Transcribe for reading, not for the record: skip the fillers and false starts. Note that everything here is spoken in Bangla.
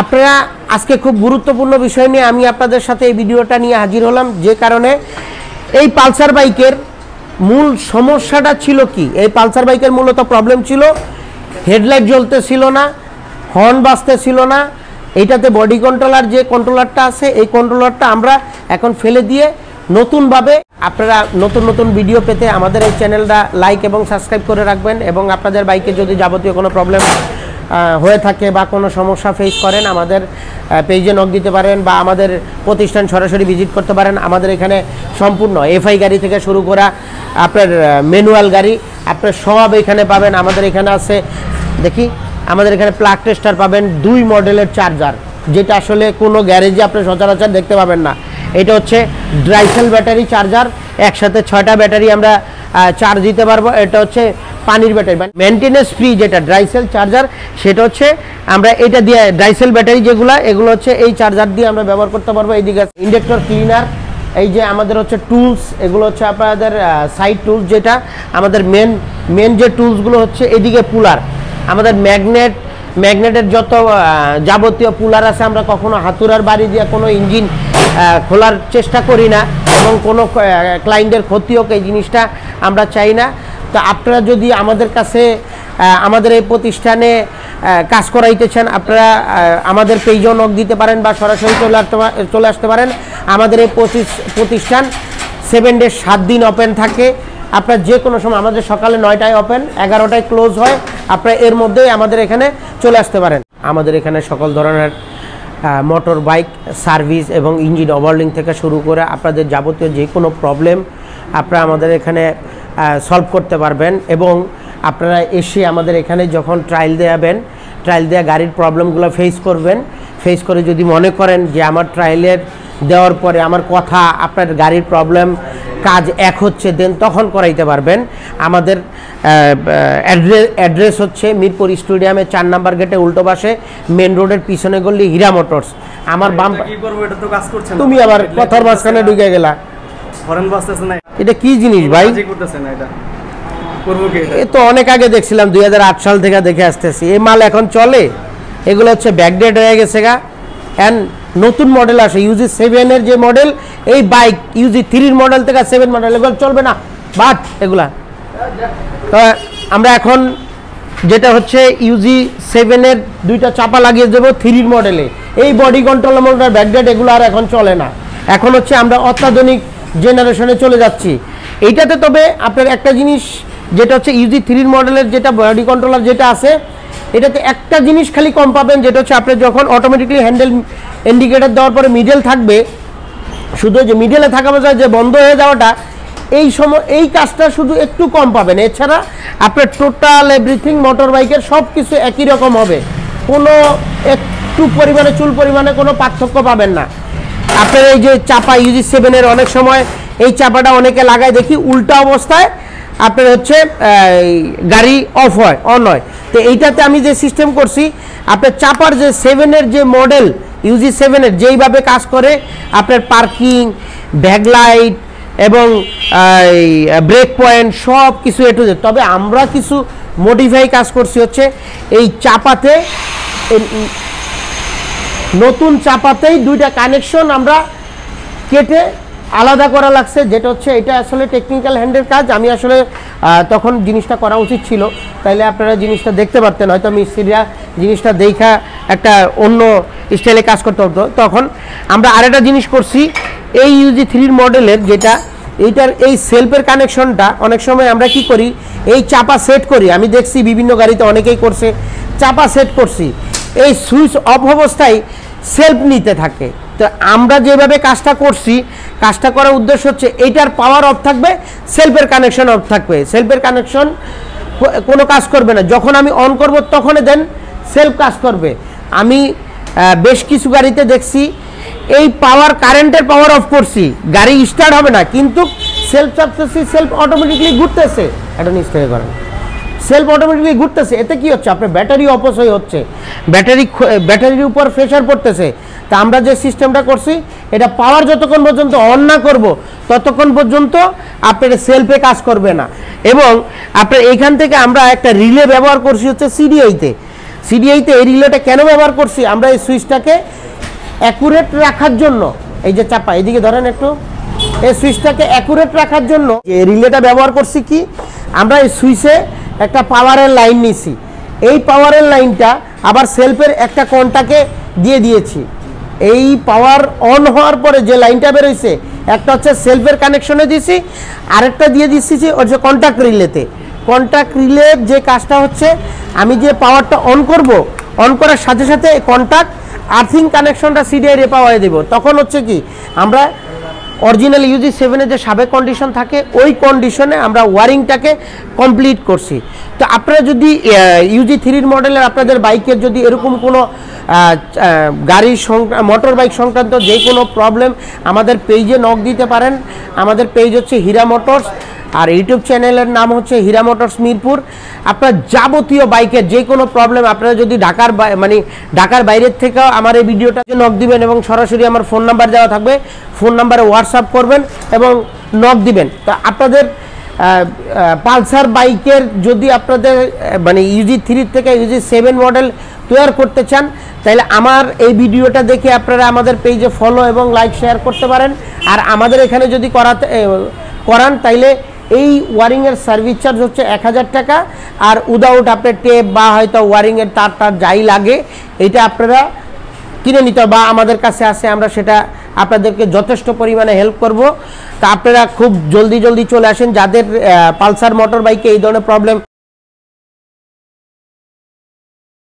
আপনারা আজকে খুব গুরুত্বপূর্ণ বিষয় নিয়ে আমি আপনাদের সাথে এই ভিডিওটা নিয়ে হাজির হলাম, যে কারণে এই পালসার বাইকের মূল সমস্যাটা ছিল কি। এই পালসার বাইকের মূলত প্রবলেম ছিল হেডলাইট জ্বলতেছিল না, হর্ন বাজতেছিল না। এইটাতে বডি কন্ট্রোলার যে কন্ট্রোলারটা আছে এই কন্ট্রোলারটা আমরা এখন ফেলে দিয়ে নতুনভাবে আপনারা নতুন নতুন ভিডিও পেতে আমাদের এই চ্যানেলটা লাইক এবং সাবস্ক্রাইব করে রাখবেন। এবং আপনাদের বাইকে যদি যাবতীয় কোনো প্রবলেম হয়ে থাকে বা কোনো সমস্যা ফেস করেন আমাদের পেজে নক দিতে পারেন বা আমাদের প্রতিষ্ঠান সরাসরি ভিজিট করতে পারেন। আমাদের এখানে সম্পূর্ণ এফআই গাড়ি থেকে শুরু করা আপনার ম্যানুয়াল গাড়ি আপনার সব এখানে পাবেন। আমাদের এখানে আছে দেখি, আমাদের এখানে প্লাগ টেস্টার পাবেন 2 মডেলের চার্জার, যেটা আসলে কোনো গ্যারেজে আপনি সচরাচর দেখতে পাবেন না। এটা হচ্ছে ড্রাইসেল ব্যাটারি চার্জার, একসাথে 6টা ব্যাটারি আমরা চার্জ দিতে পারবো। এটা হচ্ছে পানির ব্যাটারি, মেনটেনেন্স ফ্রি যেটা ড্রাইসেল চার্জার, সেটা হচ্ছে আমরা এটা দিয়ে ড্রাইসেল ব্যাটারি যেগুলো এগুলো হচ্ছে এই চার্জার দিয়ে আমরা ব্যবহার করতে পারবো। এইদিকে ইন্ডাক্টর ক্লিনার, এই যে আমাদের হচ্ছে টুলস, এগুলো হচ্ছে আপনাদের সাইড টুলস, যেটা আমাদের মেন যে টুলসগুলো হচ্ছে। এদিকে পুলার, আমাদের ম্যাগনেটের যত যাবতীয় পুলার আছে আমরা কখনো হাতুড়ার বাড়ি দিয়ে কোনো ইঞ্জিন খোলার চেষ্টা করি না এবং কোনো ক্লায়েন্টের ক্ষতি হোক এই জিনিসটা আমরা চাই না। তো আপনারা যদি আমাদের কাছে আমাদের এই প্রতিষ্ঠানে কাজ করাইতে চান আপনারা আমাদের পেজও নক দিতে পারেন বা সরাসরি চলে আসতে পারেন। আমাদের এই প্রতিষ্ঠান 7 ডে 7 দিন ওপেন থাকে। আপনার যে কোনো সময়, আমাদের সকালে 9টায় ওপেন, 11টায় ক্লোজ হয়। আপনারা এর মধ্যেই আমাদের এখানে চলে আসতে পারেন। আমাদের এখানে সকল ধরনের মোটর বাইক সার্ভিস এবং ইঞ্জিন ওভারলিং থেকে শুরু করে আপনাদের যাবতীয় যে কোনো প্রবলেম আপনারা আমাদের এখানে সলভ করতে পারবেন। এবং আপনারা এসে আমাদের এখানে যখন ট্রায়াল দেওয়া গাড়ির প্রবলেমগুলো ফেস করে যদি মনে করেন যে আমার ট্রায়ালের দেওয়ার পরে আমার কথা আপনার গাড়ির প্রবলেম কাজ এক হচ্ছে, দেন তখন করাইতে পারবেন। আমাদের অ্যাড্রেস হচ্ছে মিরপুর স্টেডিয়ামে 4 নম্বর গেটে উল্টো পাশে, মেন রোডের পিছনে গলি হীরা মোটরস। আমার বাম তুমি আবার কথার মাঝখানে ঢুকে গেলা। এটা কি জিনিস ভাই? এ তো অনেক আগে দেখছিলাম, 2008 সাল থেকে দেখে আসতেছি। এই মাল এখন চলে? এগুলো হচ্ছে ব্যাকডেট হয়ে গেছে গা। অ্যান্ড নতুন মডেল আসে ইউজি 7 এর যে মডেল, এই বাইক ইউজি 3 মডেল থেকে 7 মডেল এগুলো চলবে না, বাট এগুলা তো আমরা এখন যেটা হচ্ছে ইউজি 7 এর 2টা চাপা লাগিয়ে দেবো 3 মডেলে। এই বডি কন্ট্রোল মোটর ব্যাকডেট এগুলো আর এখন চলে না। এখন হচ্ছে আমরা অত্যাধুনিক জেনারেশনে চলে যাচ্ছি এইটাতে। তবে আপনার একটা জিনিস যেটা হচ্ছে ইউজি 3 মডেলের যেটা বডি কন্ট্রোলার যেটা আছে, এটাতে একটা জিনিস খালি কম পাবেন, যেটা হচ্ছে আপনি যখন অটোমেটিকলি হ্যান্ডেল ইন্ডিকেটর দেওয়ার পরে মিডল থাকবে, শুধু যে মিডলে থাকা বোঝায় যে বন্ধ হয়ে যাওয়াটা, এই সময় এই কাজটা শুধু একটু কম পাবেন। এছাড়া আপনার টোটাল এভরিথিং মোটর বাইকের সব কিছু একই রকম হবে, কোনো একটু পরিমাণে চুল পরিমাণে কোনো পার্থক্য পাবেন না। আপনার এই যে চাপা ইউজি 7 এর অনেক সময় এই চাপাটা অনেকে লাগায় দেখি উল্টা অবস্থায় আপনার হচ্ছে গাড়ি অন হয়। তো এইটাতে আমি যে সিস্টেম করছি, আপনার চাপার যে 7 এর যে মডেল ইউজি 7 এর যেইভাবে কাজ করে আপনার পার্কিং, ব্যাকলাইট এবং ব্রেক পয়েন্ট সব কিছু এটু। তবে আমরা কিছু মডিফাই কাজ করছি হচ্ছে এই চাপাতে, নতুন চাপাতেই 2টা কানেকশন আমরা কেটে আলাদা করা লাগছে, যেটা হচ্ছে এটা আসলে টেকনিক্যাল হ্যান্ডের কাজ। আমি আসলে তখন জিনিসটা করা উচিত ছিল, তাইলে আপনারা জিনিসটা দেখতে পারতেন, হয়তো মিস্ত্রিরা জিনিসটা দেখা একটা অন্য স্টাইলে কাজ করতে হতো। তখন আমরা আরেকটা জিনিস করছি, এই ইউজি 3 মডেলের যেটা এইটার এই সেলফের কানেকশনটা অনেক সময় আমরা কি করি, এই চাপা সেট করি। আমি দেখছি বিভিন্ন গাড়িতে অনেকেই করছে, চাপা সেট করছি, এই সুইচ অফ অবস্থায় সেলফ নিতে থাকে। তো আমরা যেভাবে কাজটা করছি, কাজটা করার উদ্দেশ্য হচ্ছে এইটার পাওয়ার অফ থাকবে, সেলফের কানেকশন অফ থাকবে। সেলফের কানেকশন কোনো কাজ করবে না, যখন আমি অন করব তখনই দেন সেলফ কাজ করবে। আমি বেশ কিছু গাড়িতে দেখছি এই কারেন্টের পাওয়ার অফ করছি, গাড়ি স্টার্ট হবে না, কিন্তু সেলফ চাপতেছি, সেলফ অটোমেটিকলি ঘুরতেছে। এটা নিশ্চয় করেন, সেলফ অটোমেটিকলি ঘুরতেছে। এতে কি হচ্ছে, আপনার ব্যাটারি অপচয় হচ্ছে, ব্যাটারির উপর প্রেশার পড়তেছে। তা আমরা যে সিস্টেমটা করছি, এটা পাওয়ার যতক্ষণ পর্যন্ত অন না করব ততক্ষণ পর্যন্ত আপনার সেলফে কাজ করবে না। এবং আপনার এইখান থেকে আমরা একটা রিলে ব্যবহার করছি হচ্ছে সিডিআইতে। সিডিআইতে এই রিলেটা কেন ব্যবহার করছি, আমরা এই সুইচটাকে অ্যাকুরেট রাখার জন্য, এই যে চাপা এদিকে ধরেন একটু, এই সুইচটাকে অ্যাকুরেট রাখার জন্য এই রিলেটা ব্যবহার করছি কি, আমরা এই সুইচে একটা পাওয়ারের লাইন নিছি, এই পাওয়ারের লাইনটা আবার সেলফের একটা কন্টাকে দিয়ে দিয়েছি। এই পাওয়ার অন হওয়ার পরে যে লাইনটা বেরোইছে, একটা হচ্ছে সেলফের কানেকশনে দিয়েছি, আরেকটা দিয়ে দিচ্ছি ওর যে কন্ট্যাক্ট রিলেতে। কন্ট্যাক্ট রিলের যে কাজটা হচ্ছে, আমি যে পাওয়ারটা অন করব, অন করার সাথে সাথে কন্ট্যাক্ট আর্থিং কানেকশনটা সিডিআই রে পাওয়ায় দেব। তখন হচ্ছে কি, আমরা অরিজিনাল ইউজি 7 যে সাবেক কন্ডিশন থাকে ওই কন্ডিশনে আমরা ওয়ারিংটাকে কমপ্লিট করছি। তো আপনারা যদি ইউজি 3 মডেলের আপনাদের বাইকের যদি এরকম কোনো গাড়ি মোটর বাইক সংক্রান্ত যে কোনো প্রবলেম আমাদের পেজে নক দিতে পারেন। আমাদের পেজ হচ্ছে হীরা মোটরস, আর ইউটিউব চ্যানেলের নাম হচ্ছে হীরা মোটরস মিরপুর। আপনার যাবতীয় বাইকের যে কোনো প্রবলেম, আপনারা যদি ঢাকার বাইরের থেকেও আমার এই ভিডিওটা নক দিবেন এবং সরাসরি আমার ফোন নাম্বার দেওয়া থাকবে, ফোন নাম্বারে হোয়াটসঅ্যাপ করবেন এবং নক দিবেন। তো আপনাদের পালসার বাইকের যদি আপনাদের ইউজি 3 থেকে ইউজি 7 মডেল তৈরি করতে চান, তাহলে আমার এই ভিডিওটা দেখে আপনারা আমাদের পেজে ফলো এবং লাইক শেয়ার করতে পারেন। আর আমাদের এখানে যদি করান তাইলে এই ওয়ারিংয়ের সার্ভিস চার্জ হচ্ছে 1000 টাকা, আর উইদাউট আপনার টেপ বা হয়তো ওয়ারিংয়ের তার যাই লাগে এটা আপনারা কিনে নিতে, বা আমাদের কাছে আসে, আমরা সেটা আপনাদেরকে যথেষ্ট পরিমাণে হেল্প করব। তা আপনারা খুব জলদি চলে আসেন, যাদের পালসার মোটর বাইকে এই ধরনের প্রবলেম